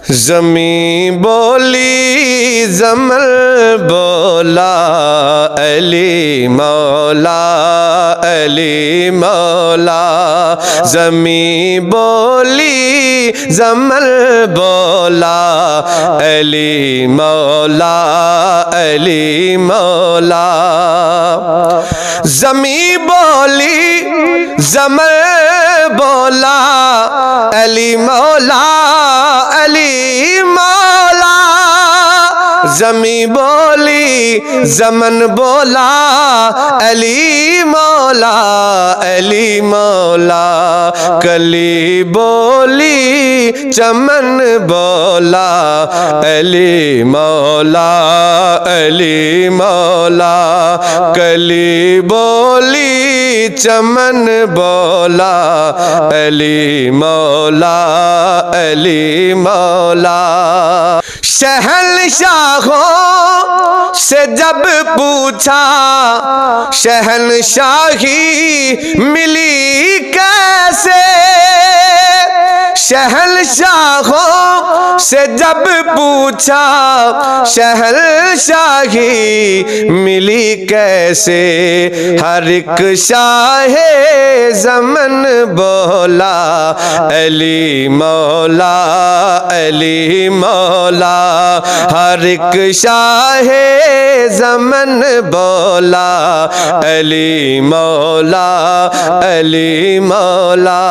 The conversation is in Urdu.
زمین بولی زمر بولا علی مولا علی مولا، زمین بولی زمر بولا علی مولا علی مولا، زمین بولی زمر بولا علی مولا علی مولا، زمین بولی زمن بولا علی مولا علی مولا، کلی بولی چمن بولا علی مولا علی مولا، کلی بولی چمن بولا علی مولا علی مولا، شہنشاہوں سے جب پوچھا شہنشاہی ملی کیسے، شہنشاہوں سے جب پوچھا شہنشاہی ملی کیسے، ہر ایک شاہ زمن بولا علی مولا علی مولا، ہر ایک شاہ زمن بولا علی مولا علی مولا۔